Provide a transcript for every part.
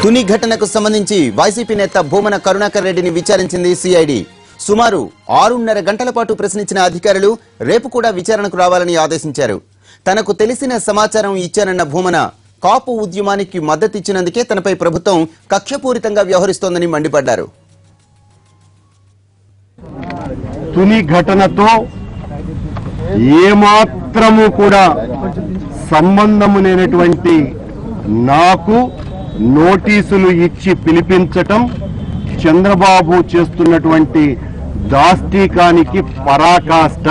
తుని ఘటనకు సంబంధించి వైసీపీ నేత భూమన కరుణాకర్ రెడ్డిని విచారించింది సిఐడి. సుమారు 6.5 గంటల పాటు ప్రశ్నించిన అధికారులు రేపు కూడా విచారణకు రావాలని ఆదేశించారు. తనకు తెలిసిన సమాచారం ఇచ్చానన్న భూమన కాపు ఉద్యమానికి మద్దతిచ్చినందుకే తనపై ప్రభుత్వం కక్షపూరితంగా వ్యవహరిస్తోందని మండిపడ్డారు. తుని ఘటనతో ఏమాత్రము కూడా సంబంధము లేనటువంటి నాకు నోటీసులు ఇచ్చి పిలిపించటం చంద్రబాబు చేస్తున్నటువంటి దాష్టీకానికి పరాకాష్ట.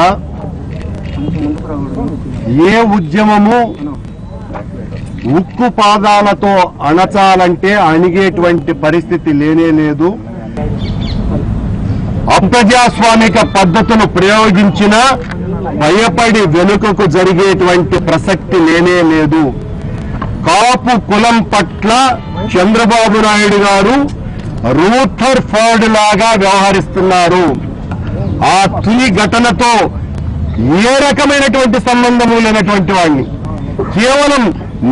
ఏ ఉద్యమము ఉక్కు పాదాలతో అణచాలంటే అణిగేటువంటి పరిస్థితి లేనే లేదు. అప్రజాస్వామిక పద్ధతులు ప్రయోగించిన భయపడి వెనుకకు జరిగేటువంటి ప్రసక్తి లేనే లేదు. కాపు కులం పట్ల చంద్రబాబు నాయుడు గారు రూథర్ ఫోర్డ్ లాగా వ్యవహరిస్తున్నారు. ఆ తుని ఘటనతో ఏ రకమైనటువంటి సంబంధము లేనటువంటి వాడిని కేవలం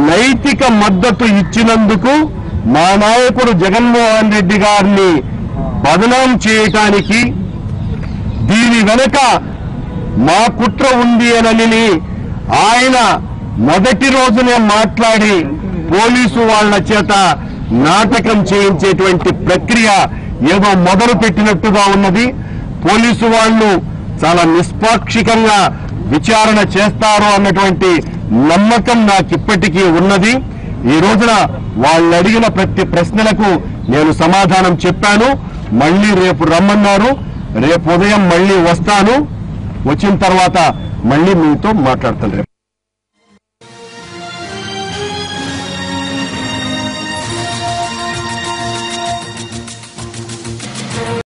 నైతిక మద్దతు ఇచ్చినందుకు మా నాయకుడు జగన్మోహన్ రెడ్డి గారిని బదనాం చేయటానికి దీని వెనుక మా కుట్ర ఉంది అని ఆయన మొదటి రోజునే మాట్లాడి పోలీసు వాళ్ల చేత నాటకం చేయించేటువంటి ప్రక్రియ ఏదో మొదలు పెట్టినట్టుగా ఉన్నది. పోలీసు వాళ్ళు చాలా నిష్పాక్షికంగా విచారణ చేస్తారు అన్నటువంటి నమ్మకం నాకు ఇప్పటికీ ఉన్నది. ఈ రోజున వాళ్ళు అడిగిన ప్రతి ప్రశ్నలకు నేను సమాధానం చెప్పాను. మళ్ళీ రేపు రమ్మన్నారు. రేపు ఉదయం మళ్ళీ వస్తాను. వచ్చిన తర్వాత మళ్ళీ మీతో మాట్లాడతాను.